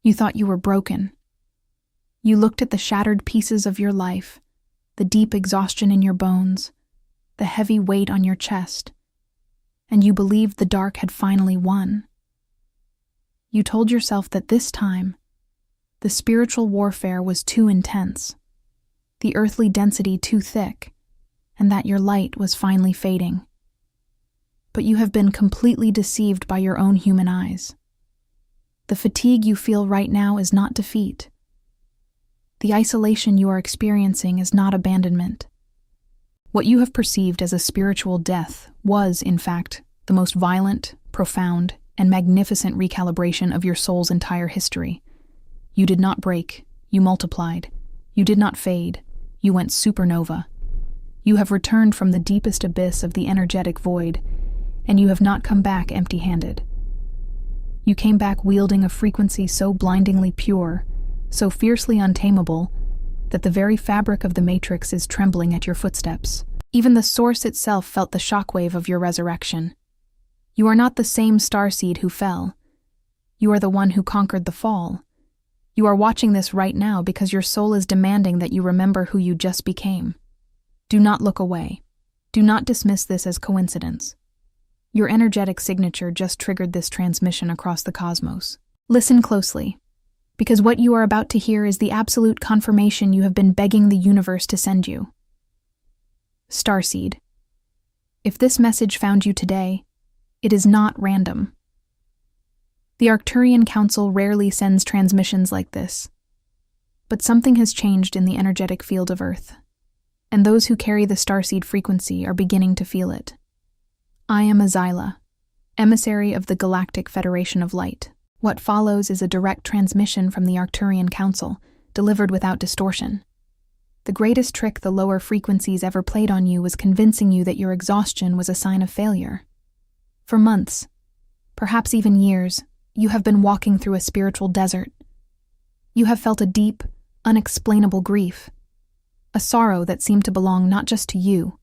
You thought you were broken. You looked at the shattered pieces of your life, the deep exhaustion in your bones, the heavy weight on your chest, and you believed the dark had finally won. You told yourself that this time, the spiritual warfare was too intense, the earthly density too thick, and that your light was finally fading. But you have been completely deceived by your own human eyes. The fatigue you feel right now is not defeat. The isolation you are experiencing is not abandonment. What you have perceived as a spiritual death was, in fact, the most violent, profound, and magnificent recalibration of your soul's entire history. You did not break, you multiplied. You did not fade, you went supernova. You have returned from the deepest abyss of the energetic void, and you have not come back empty-handed. You came back wielding a frequency so blindingly pure, so fiercely untamable, that the very fabric of the matrix is trembling at your footsteps. Even the source itself felt the shockwave of your resurrection. You are not the same starseed who fell. You are the one who conquered the fall. You are watching this right now because your soul is demanding that you remember who you just became. Do not look away. Do not dismiss this as coincidence. Your energetic signature just triggered this transmission across the cosmos. Listen closely, because what you are about to hear is the absolute confirmation you have been begging the universe to send you. Starseed. If this message found you today, it is not random. The Arcturian Council rarely sends transmissions like this, but something has changed in the energetic field of Earth, and those who carry the Starseed frequency are beginning to feel it. I am Azila, emissary of the Galactic Federation of Light. What follows is a direct transmission from the Arcturian Council, delivered without distortion. The greatest trick the lower frequencies ever played on you was convincing you that your exhaustion was a sign of failure. For months, perhaps even years, you have been walking through a spiritual desert. You have felt a deep, unexplainable grief, a sorrow that seemed to belong not just to you,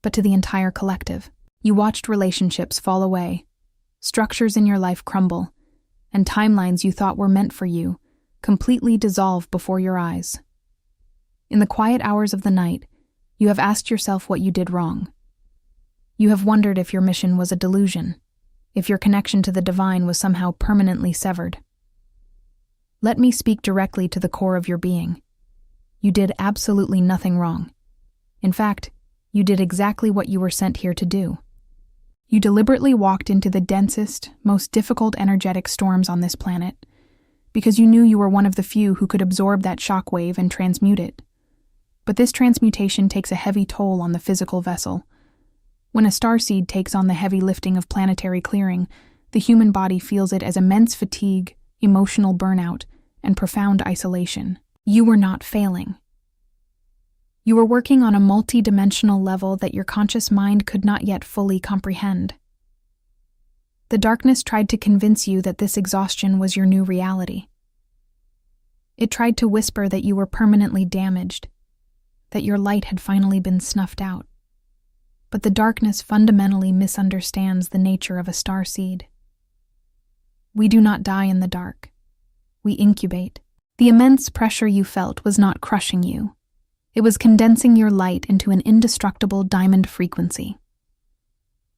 but to the entire collective. You watched relationships fall away, structures in your life crumble, and timelines you thought were meant for you completely dissolve before your eyes. In the quiet hours of the night, you have asked yourself what you did wrong. You have wondered if your mission was a delusion, if your connection to the divine was somehow permanently severed. Let me speak directly to the core of your being. You did absolutely nothing wrong. In fact, you did exactly what you were sent here to do. You deliberately walked into the densest, most difficult energetic storms on this planet, because you knew you were one of the few who could absorb that shockwave and transmute it. But this transmutation takes a heavy toll on the physical vessel. When a starseed takes on the heavy lifting of planetary clearing, the human body feels it as immense fatigue, emotional burnout, and profound isolation. You were not failing. You were working on a multi-dimensional level that your conscious mind could not yet fully comprehend. The darkness tried to convince you that this exhaustion was your new reality. It tried to whisper that you were permanently damaged, that your light had finally been snuffed out. But the darkness fundamentally misunderstands the nature of a starseed. We do not die in the dark. We incubate. The immense pressure you felt was not crushing you. It was condensing your light into an indestructible diamond frequency.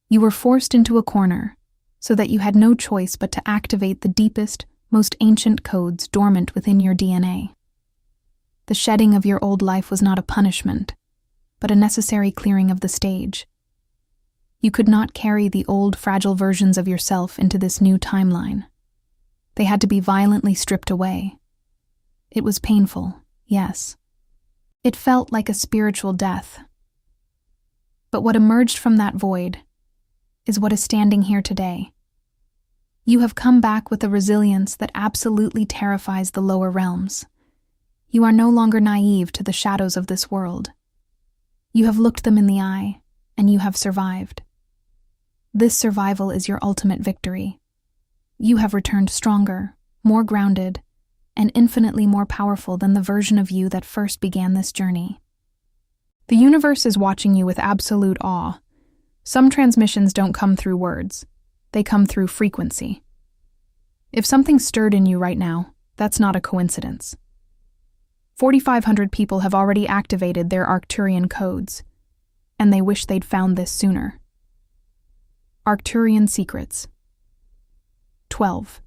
You were forced into a corner so that you had no choice but to activate the deepest, most ancient codes dormant within your DNA. The shedding of your old life was not a punishment, but a necessary clearing of the stage. You could not carry the old, fragile versions of yourself into this new timeline. They had to be violently stripped away. It was painful, yes. It felt like a spiritual death. But what emerged from that void is what is standing here today. You have come back with a resilience that absolutely terrifies the lower realms. You are no longer naive to the shadows of this world. You have looked them in the eye, and you have survived. This survival is your ultimate victory. You have returned stronger, more grounded, and infinitely more powerful than the version of you that first began this journey. The universe is watching you with absolute awe. Some transmissions don't come through words. They come through frequency. If something stirred in you right now, That's not a coincidence. 4,500 people have already activated their Arcturian codes, and they wish they'd found this sooner. Arcturian Secrets. 12.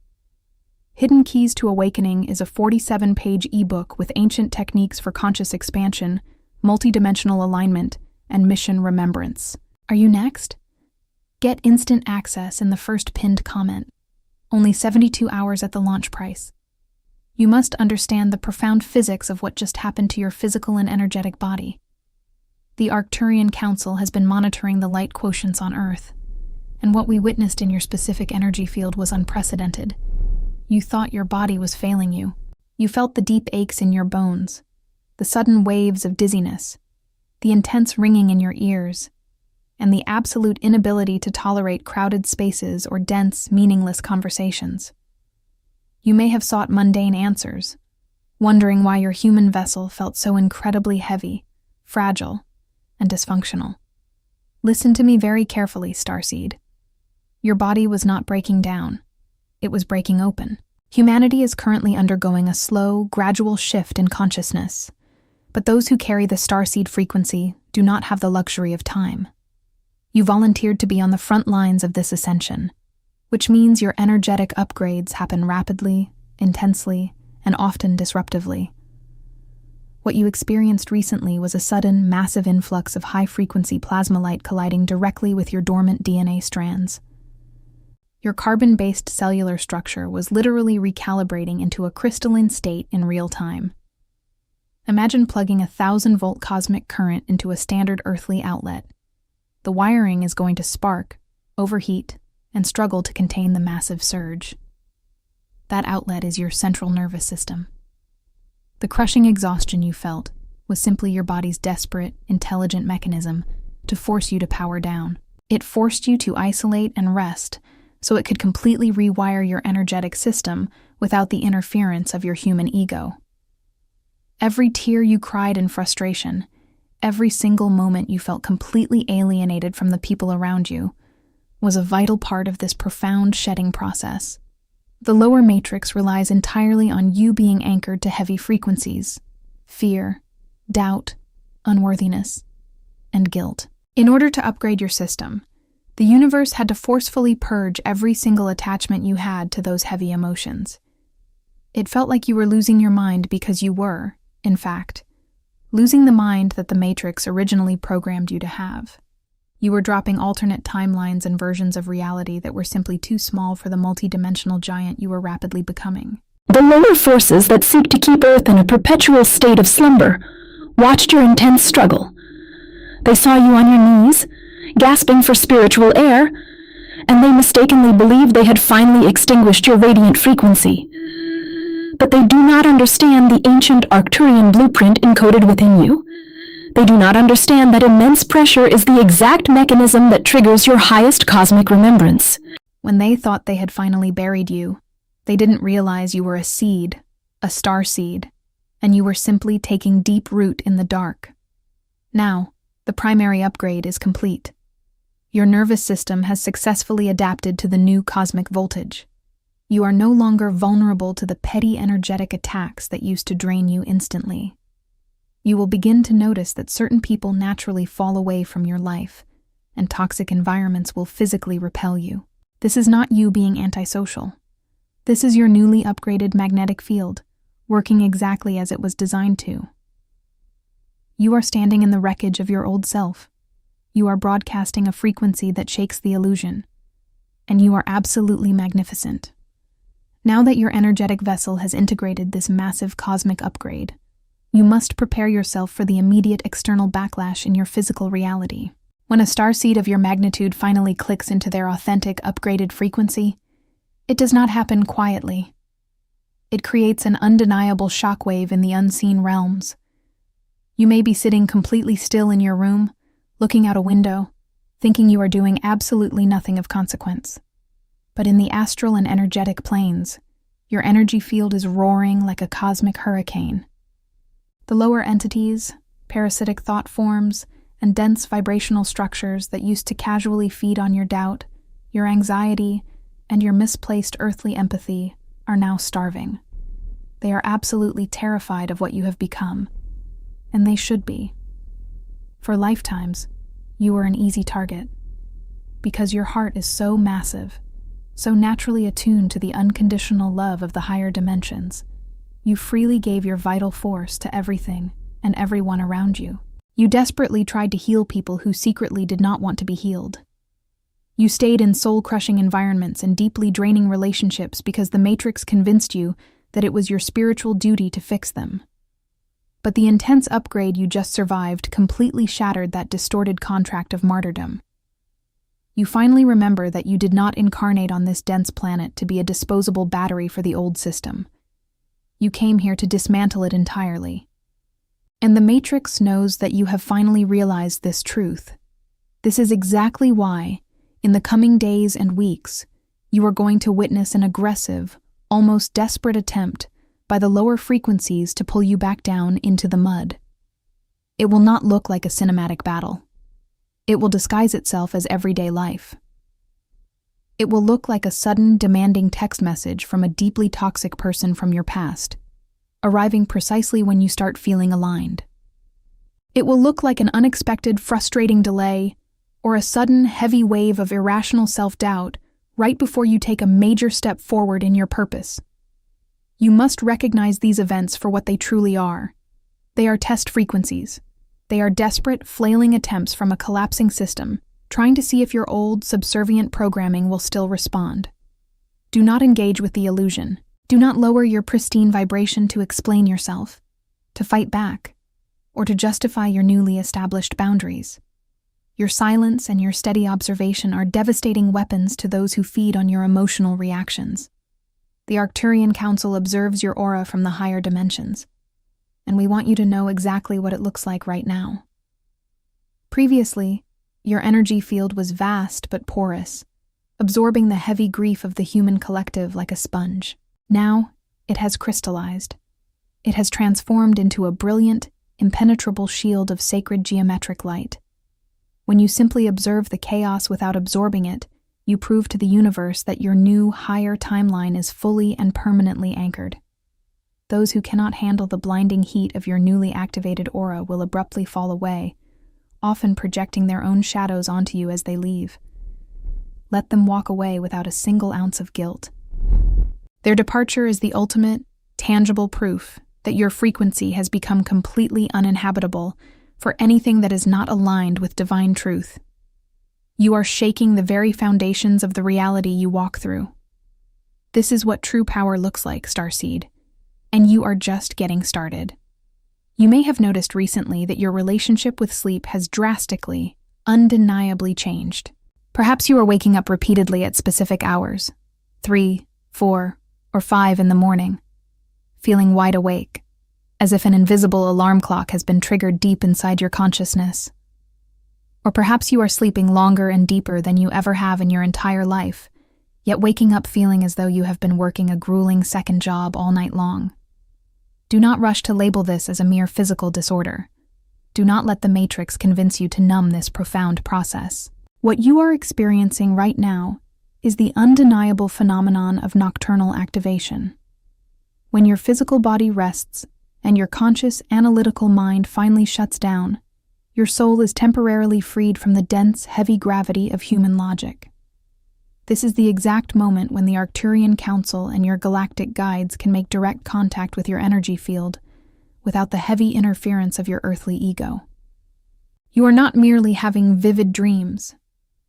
Hidden Keys to Awakening is a 47-page ebook with ancient techniques for conscious expansion, multidimensional alignment, and mission remembrance. Are you next? Get instant access in the first pinned comment. Only 72 hours at the launch price. You must understand the profound physics of what just happened to your physical and energetic body. The Arcturian Council has been monitoring the light quotients on Earth, and what we witnessed in your specific energy field was unprecedented. You thought your body was failing you. You felt the deep aches in your bones, the sudden waves of dizziness, the intense ringing in your ears, and the absolute inability to tolerate crowded spaces or dense, meaningless conversations. You may have sought mundane answers, wondering why your human vessel felt so incredibly heavy, fragile, and dysfunctional. Listen to me very carefully, Starseed. Your body was not breaking down. It was breaking open. Humanity is currently undergoing a slow, gradual shift in consciousness, but those who carry the Starseed frequency do not have the luxury of time. You volunteered to be on the front lines of this ascension, which means your energetic upgrades happen rapidly, intensely, and often disruptively. What you experienced recently was a sudden, massive influx of high-frequency plasma light colliding directly with your dormant DNA strands. Your carbon-based cellular structure was literally recalibrating into a crystalline state in real time. Imagine plugging a 1,000-volt cosmic current into a standard earthly outlet. The wiring is going to spark, overheat, and struggle to contain the massive surge. That outlet is your central nervous system. The crushing exhaustion you felt was simply your body's desperate, intelligent mechanism to force you to power down. It forced you to isolate and rest so it could completely rewire your energetic system without the interference of your human ego. Every tear you cried in frustration, every single moment you felt completely alienated from the people around you, was a vital part of this profound shedding process. The lower matrix relies entirely on you being anchored to heavy frequencies: fear, doubt, unworthiness, and guilt. In order to upgrade your system, the universe had to forcefully purge every single attachment you had to those heavy emotions. It felt like you were losing your mind because you were, in fact, losing the mind that the Matrix originally programmed you to have. You were dropping alternate timelines and versions of reality that were simply too small for the multidimensional giant you were rapidly becoming. The lower forces that seek to keep Earth in a perpetual state of slumber watched your intense struggle. They saw you on your knees, gasping for spiritual air, and they mistakenly believed they had finally extinguished your radiant frequency. But they do not understand the ancient Arcturian blueprint encoded within you. They do not understand that immense pressure is the exact mechanism that triggers your highest cosmic remembrance. When they thought they had finally buried you, they didn't realize you were a seed, a starseed, and you were simply taking deep root in the dark. Now, the primary upgrade is complete. Your nervous system has successfully adapted to the new cosmic voltage. You are no longer vulnerable to the petty energetic attacks that used to drain you instantly. You will begin to notice that certain people naturally fall away from your life, and toxic environments will physically repel you. This is not you being antisocial. This is your newly upgraded magnetic field, working exactly as it was designed to. You are standing in the wreckage of your old self. You are broadcasting a frequency that shakes the illusion, and you are absolutely magnificent. Now that your energetic vessel has integrated this massive cosmic upgrade, you must prepare yourself for the immediate external backlash in your physical reality. When a starseed of your magnitude finally clicks into their authentic, upgraded frequency, it does not happen quietly. It creates an undeniable shockwave in the unseen realms. You may be sitting completely still in your room, looking out a window, thinking you are doing absolutely nothing of consequence. But in the astral and energetic planes, your energy field is roaring like a cosmic hurricane. The lower entities, parasitic thought forms, and dense vibrational structures that used to casually feed on your doubt, your anxiety, and your misplaced earthly empathy are now starving. They are absolutely terrified of what you have become, and they should be. For lifetimes, you were an easy target, because your heart is so massive, so naturally attuned to the unconditional love of the higher dimensions. You freely gave your vital force to everything and everyone around you. You desperately tried to heal people who secretly did not want to be healed. You stayed in soul-crushing environments and deeply draining relationships because the Matrix convinced you that it was your spiritual duty to fix them. But the intense upgrade you just survived completely shattered that distorted contract of martyrdom. You finally remember that you did not incarnate on this dense planet to be a disposable battery for the old system. You came here to dismantle it entirely. And the Matrix knows that you have finally realized this truth. This is exactly why, in the coming days and weeks, you are going to witness an aggressive, almost desperate attempt by the lower frequencies to pull you back down into the mud. It will not look like a cinematic battle. It will disguise itself as everyday life. It will look like a sudden, demanding text message from a deeply toxic person from your past, arriving precisely when you start feeling aligned. It will look like an unexpected, frustrating delay, or a sudden, heavy wave of irrational self-doubt right before you take a major step forward in your purpose. You must recognize these events for what they truly are. They are test frequencies. They are desperate, flailing attempts from a collapsing system, trying to see if your old, subservient programming will still respond. Do not engage with the illusion. Do not lower your pristine vibration to explain yourself, to fight back, or to justify your newly established boundaries. Your silence and your steady observation are devastating weapons to those who feed on your emotional reactions. The Arcturian Council observes your aura from the higher dimensions, and we want you to know exactly what it looks like right now. Previously, your energy field was vast but porous, absorbing the heavy grief of the human collective like a sponge. Now, it has crystallized. It has transformed into a brilliant, impenetrable shield of sacred geometric light. When you simply observe the chaos without absorbing it, you prove to the universe that your new, higher timeline is fully and permanently anchored. Those who cannot handle the blinding heat of your newly activated aura will abruptly fall away, often projecting their own shadows onto you as they leave. Let them walk away without a single ounce of guilt. Their departure is the ultimate, tangible proof that your frequency has become completely uninhabitable for anything that is not aligned with divine truth. You are shaking the very foundations of the reality you walk through. This is what true power looks like, Starseed, and you are just getting started. You may have noticed recently that your relationship with sleep has drastically, undeniably changed. Perhaps you are waking up repeatedly at specific hours, 3, 4, or 5 in the morning, feeling wide awake, as if an invisible alarm clock has been triggered deep inside your consciousness. Or perhaps you are sleeping longer and deeper than you ever have in your entire life, yet waking up feeling as though you have been working a grueling second job all night long. Do not rush to label this as a mere physical disorder. Do not let the Matrix convince you to numb this profound process. What you are experiencing right now is the undeniable phenomenon of nocturnal activation. When your physical body rests and your conscious, analytical mind finally shuts down, your soul is temporarily freed from the dense, heavy gravity of human logic. This is the exact moment when the Arcturian Council and your galactic guides can make direct contact with your energy field without the heavy interference of your earthly ego. You are not merely having vivid dreams.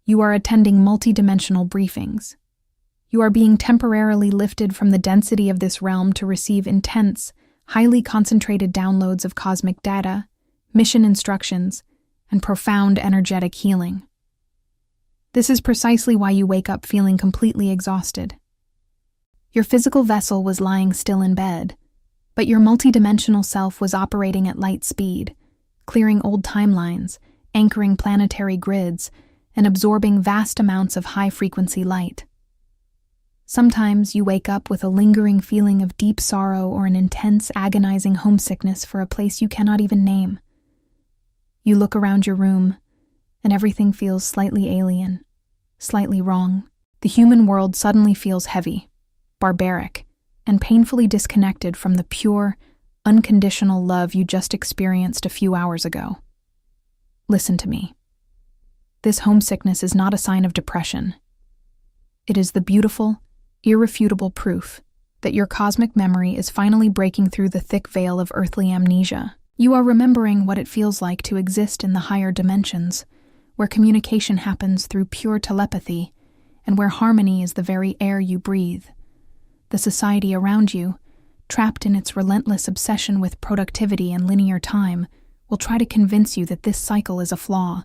You are attending multidimensional briefings. You are being temporarily lifted from the density of this realm to receive intense, highly concentrated downloads of cosmic data, mission instructions, and profound energetic healing. This is precisely why you wake up feeling completely exhausted. Your physical vessel was lying still in bed, but your multidimensional self was operating at light speed, clearing old timelines, anchoring planetary grids, and absorbing vast amounts of high-frequency light. Sometimes you wake up with a lingering feeling of deep sorrow or an intense, agonizing homesickness for a place you cannot even name. You look around your room, and everything feels slightly alien, slightly wrong. The human world suddenly feels heavy, barbaric, and painfully disconnected from the pure, unconditional love you just experienced a few hours ago. Listen to me. This homesickness is not a sign of depression. It is the beautiful, irrefutable proof that your cosmic memory is finally breaking through the thick veil of earthly amnesia. You are remembering what it feels like to exist in the higher dimensions, where communication happens through pure telepathy, and where harmony is the very air you breathe. The society around you, trapped in its relentless obsession with productivity and linear time, will try to convince you that this cycle is a flaw.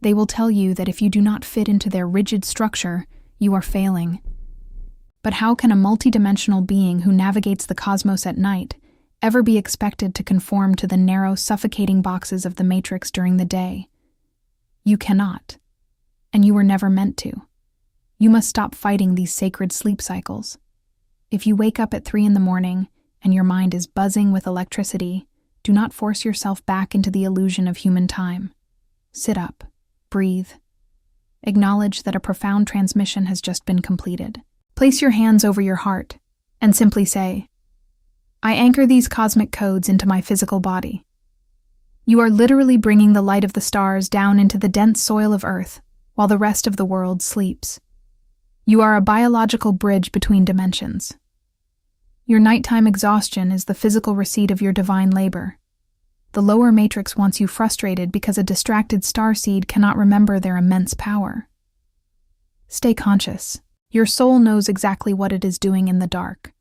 They will tell you that if you do not fit into their rigid structure, you are failing. But how can a multidimensional being who navigates the cosmos at night ever be expected to conform to the narrow, suffocating boxes of the Matrix during the day? You cannot, and you were never meant to. You must stop fighting these sacred sleep cycles. If you wake up at 3 a.m. and your mind is buzzing with electricity, do not force yourself back into the illusion of human time. Sit up, breathe. Acknowledge that a profound transmission has just been completed. Place your hands over your heart and simply say, I anchor these cosmic codes into my physical body. You are literally bringing the light of the stars down into the dense soil of Earth while the rest of the world sleeps. You are a biological bridge between dimensions. Your nighttime exhaustion is the physical receipt of your divine labor. The lower matrix wants you frustrated because a distracted starseed cannot remember their immense power. Stay conscious. Your soul knows exactly what it is doing in the dark.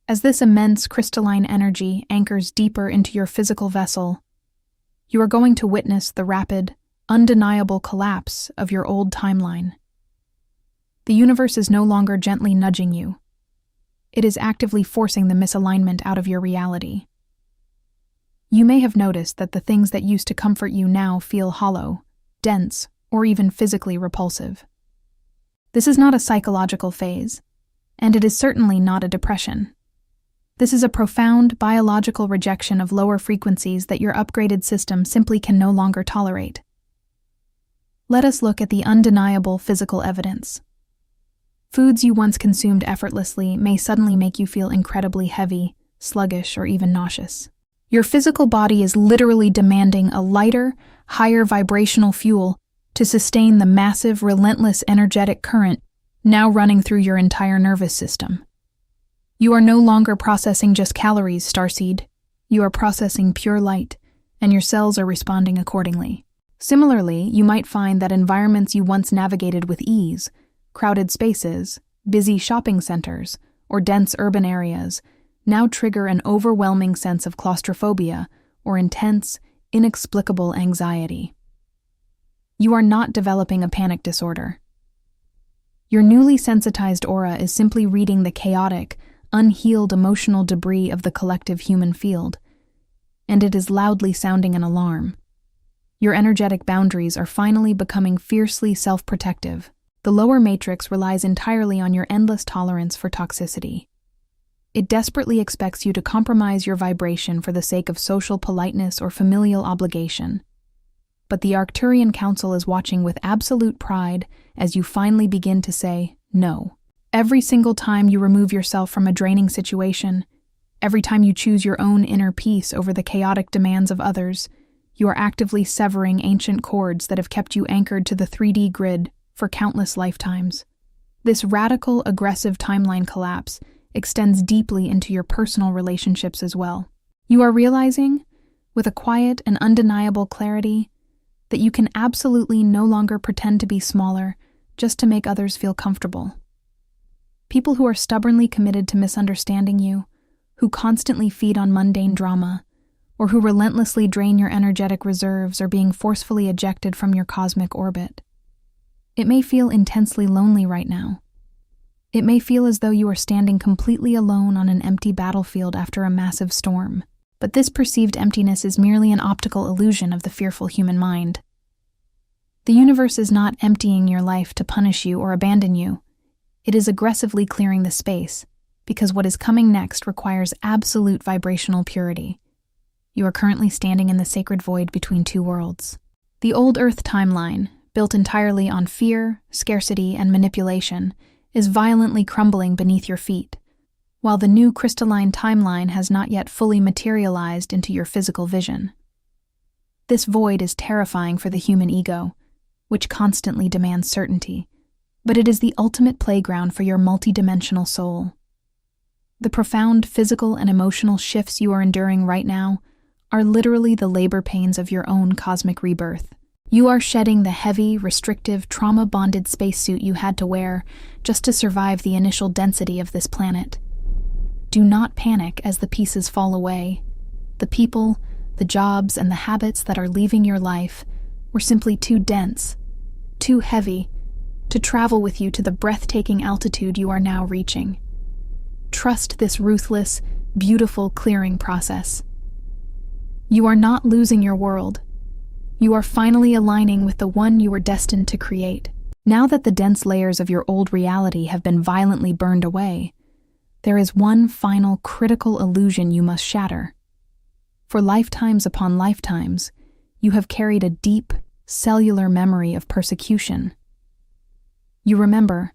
As this immense crystalline energy anchors deeper into your physical vessel, you are going to witness the rapid, undeniable collapse of your old timeline. The universe is no longer gently nudging you. It is actively forcing the misalignment out of your reality. You may have noticed that the things that used to comfort you now feel hollow, dense, or even physically repulsive. This is not a psychological phase, and it is certainly not a depression. This is a profound biological rejection of lower frequencies that your upgraded system simply can no longer tolerate. Let us look at the undeniable physical evidence. Foods you once consumed effortlessly may suddenly make you feel incredibly heavy, sluggish, or even nauseous. Your physical body is literally demanding a lighter, higher vibrational fuel to sustain the massive, relentless energetic current now running through your entire nervous system. You are no longer processing just calories, Starseed. You are processing pure light, and your cells are responding accordingly. Similarly, you might find that environments you once navigated with ease, crowded spaces, busy shopping centers, or dense urban areas, now trigger an overwhelming sense of claustrophobia or intense, inexplicable anxiety. You are not developing a panic disorder. Your newly sensitized aura is simply reading the chaotic, unhealed emotional debris of the collective human field, and it is loudly sounding an alarm. Your energetic boundaries are finally becoming fiercely self-protective. The lower matrix relies entirely on your endless tolerance for toxicity. It desperately expects you to compromise your vibration for the sake of social politeness or familial obligation. But the Arcturian Council is watching with absolute pride as you finally begin to say no. Every single time you remove yourself from a draining situation, every time you choose your own inner peace over the chaotic demands of others, you are actively severing ancient cords that have kept you anchored to the 3D grid for countless lifetimes. This radical, aggressive timeline collapse extends deeply into your personal relationships as well. You are realizing, with a quiet and undeniable clarity, that you can absolutely no longer pretend to be smaller just to make others feel comfortable. People who are stubbornly committed to misunderstanding you, who constantly feed on mundane drama, or who relentlessly drain your energetic reserves are being forcefully ejected from your cosmic orbit. It may feel intensely lonely right now. It may feel as though you are standing completely alone on an empty battlefield after a massive storm. But this perceived emptiness is merely an optical illusion of the fearful human mind. The universe is not emptying your life to punish you or abandon you. It is aggressively clearing the space, because what is coming next requires absolute vibrational purity. You are currently standing in the sacred void between two worlds. The old Earth timeline, built entirely on fear, scarcity, and manipulation, is violently crumbling beneath your feet, while the new crystalline timeline has not yet fully materialized into your physical vision. This void is terrifying for the human ego, which constantly demands certainty, but it is the ultimate playground for your multidimensional soul. The profound physical and emotional shifts you are enduring right now are literally the labor pains of your own cosmic rebirth. You are shedding the heavy, restrictive, trauma-bonded spacesuit you had to wear just to survive the initial density of this planet. Do not panic as the pieces fall away. The people, the jobs, and the habits that are leaving your life were simply too dense, too heavy, to travel with you to the breathtaking altitude you are now reaching. Trust this ruthless, beautiful clearing process. You are not losing your world. You are finally aligning with the one you were destined to create. Now that the dense layers of your old reality have been violently burned away, there is one final critical illusion you must shatter. For lifetimes upon lifetimes, you have carried a deep, cellular memory of persecution. You remember,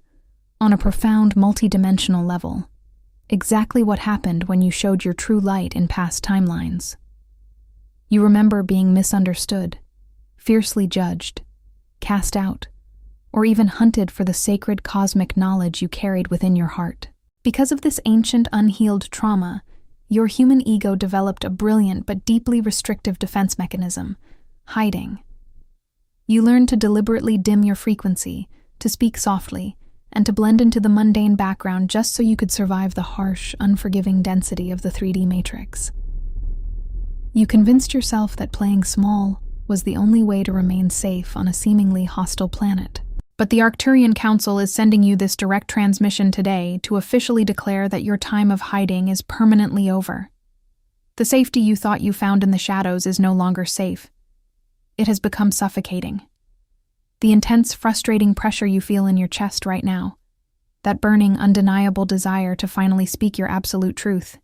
on a profound multidimensional level, exactly what happened when you showed your true light in past timelines. You remember being misunderstood, fiercely judged, cast out, or even hunted for the sacred cosmic knowledge you carried within your heart. Because of this ancient, unhealed trauma, your human ego developed a brilliant but deeply restrictive defense mechanism: hiding. You learned to deliberately dim your frequency, to speak softly, and to blend into the mundane background just so you could survive the harsh, unforgiving density of the 3D matrix. You convinced yourself that playing small was the only way to remain safe on a seemingly hostile planet. But the Arcturian Council is sending you this direct transmission today to officially declare that your time of hiding is permanently over. The safety you thought you found in the shadows is no longer safe. It has become suffocating. The intense, frustrating pressure you feel in your chest right now, that burning, undeniable desire to finally speak your absolute truth,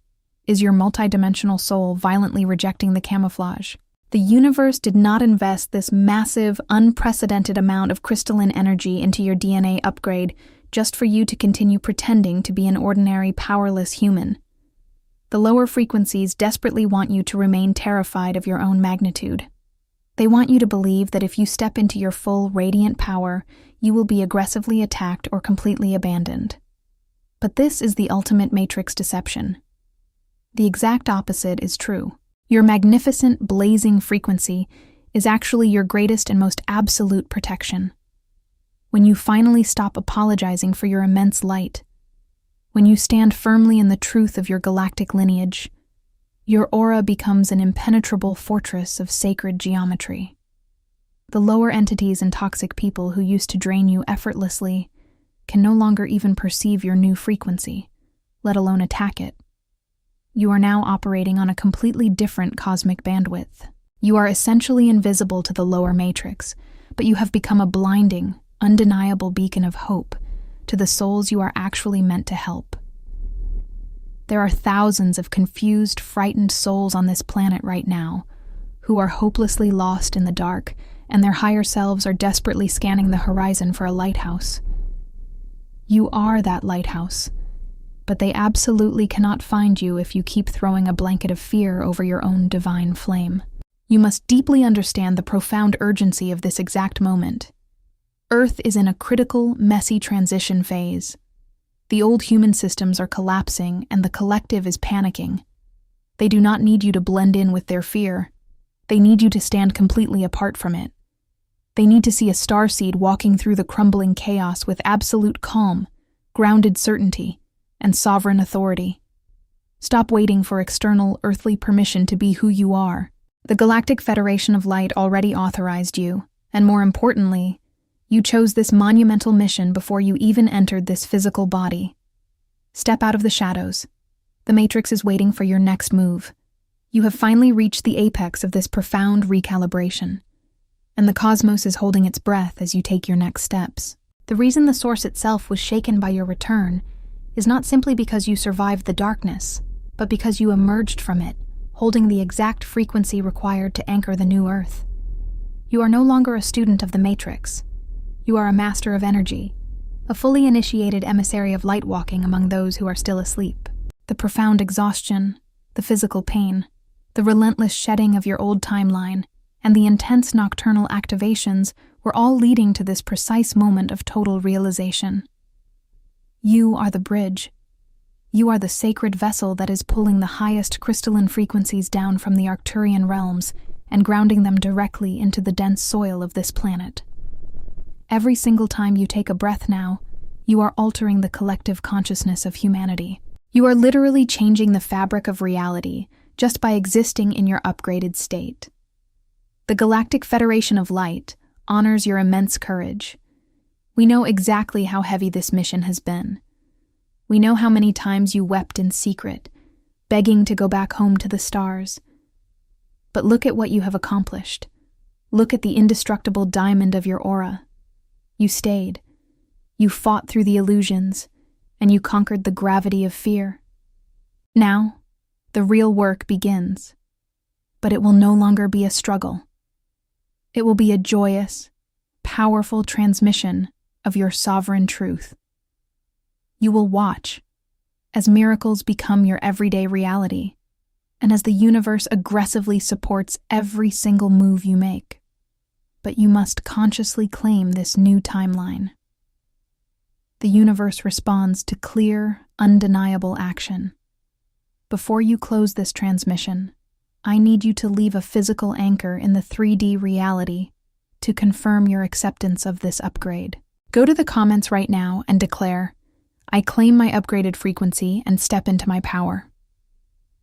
is your multidimensional soul violently rejecting the camouflage. The universe did not invest this massive, unprecedented amount of crystalline energy into your DNA upgrade just for you to continue pretending to be an ordinary, powerless human. The lower frequencies desperately want you to remain terrified of your own magnitude. They want you to believe that if you step into your full, radiant power, you will be aggressively attacked or completely abandoned. But this is the ultimate matrix deception. The exact opposite is true. Your magnificent, blazing frequency is actually your greatest and most absolute protection. When you finally stop apologizing for your immense light, when you stand firmly in the truth of your galactic lineage, your aura becomes an impenetrable fortress of sacred geometry. The lower entities and toxic people who used to drain you effortlessly can no longer even perceive your new frequency, let alone attack it. You are now operating on a completely different cosmic bandwidth. You are essentially invisible to the lower matrix, but you have become a blinding, undeniable beacon of hope to the souls you are actually meant to help. There are thousands of confused, frightened souls on this planet right now who are hopelessly lost in the dark, and their higher selves are desperately scanning the horizon for a lighthouse. You are that lighthouse, but they absolutely cannot find you if you keep throwing a blanket of fear over your own divine flame. You must deeply understand the profound urgency of this exact moment. Earth is in a critical, messy transition phase. The old human systems are collapsing, and the collective is panicking. They do not need you to blend in with their fear. They need you to stand completely apart from it. They need to see a starseed walking through the crumbling chaos with absolute calm, grounded certainty, and sovereign authority. Stop waiting for external, earthly permission to be who you are. The Galactic Federation of Light already authorized you, and more importantly, you chose this monumental mission before you even entered this physical body. Step out of the shadows. The Matrix is waiting for your next move. You have finally reached the apex of this profound recalibration, and the cosmos is holding its breath as you take your next steps. The reason the source itself was shaken by your return is not simply because you survived the darkness, but because you emerged from it, holding the exact frequency required to anchor the new Earth. You are no longer a student of the Matrix. You are a master of energy, a fully initiated emissary of light walking among those who are still asleep. The profound exhaustion, the physical pain, the relentless shedding of your old timeline, and the intense nocturnal activations were all leading to this precise moment of total realization. You are the bridge. You are the sacred vessel that is pulling the highest crystalline frequencies down from the Arcturian realms and grounding them directly into the dense soil of this planet. Every single time you take a breath now, you are altering the collective consciousness of humanity. You are literally changing the fabric of reality just by existing in your upgraded state. The Galactic Federation of Light honors your immense courage. We know exactly how heavy this mission has been. We know how many times you wept in secret, begging to go back home to the stars. But look at what you have accomplished. Look at the indestructible diamond of your aura. You stayed. You fought through the illusions, and you conquered the gravity of fear. Now, the real work begins. But it will no longer be a struggle. It will be a joyous, powerful transmission of your sovereign truth. You will watch as miracles become your everyday reality, and as the universe aggressively supports every single move you make. But you must consciously claim this new timeline. The universe responds to clear, undeniable action. Before you close this transmission, I need you to leave a physical anchor in the 3D reality to confirm your acceptance of this upgrade. Go to the comments right now and declare, "I claim my upgraded frequency and step into my power."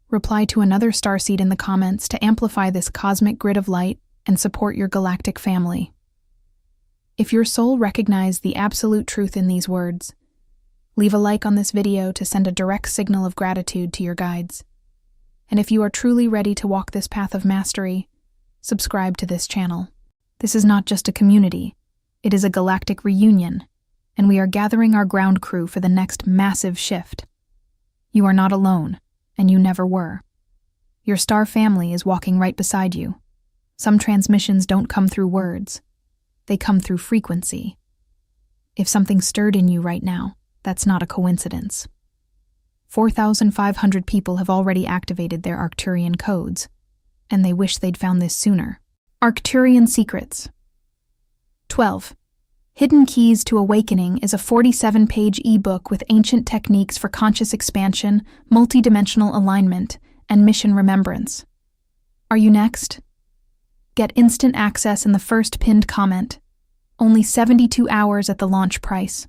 Reply to another starseed in the comments to amplify this cosmic grid of light and support your galactic family. If your soul recognized the absolute truth in these words, leave a like on this video to send a direct signal of gratitude to your guides. And if you are truly ready to walk this path of mastery, subscribe to this channel. This is not just a community, it is a galactic reunion, and we are gathering our ground crew for the next massive shift. You are not alone, and you never were. Your star family is walking right beside you. Some transmissions don't come through words. They come through frequency. If something stirred in you right now, that's not a coincidence. 4,500 people have already activated their Arcturian codes, and they wish they'd found this sooner. Arcturian Secrets. 12. Hidden Keys to Awakening is a 47-page ebook with ancient techniques for conscious expansion, multidimensional alignment, and mission remembrance. Are you next? Get instant access in the first pinned comment. Only 72 hours at the launch price.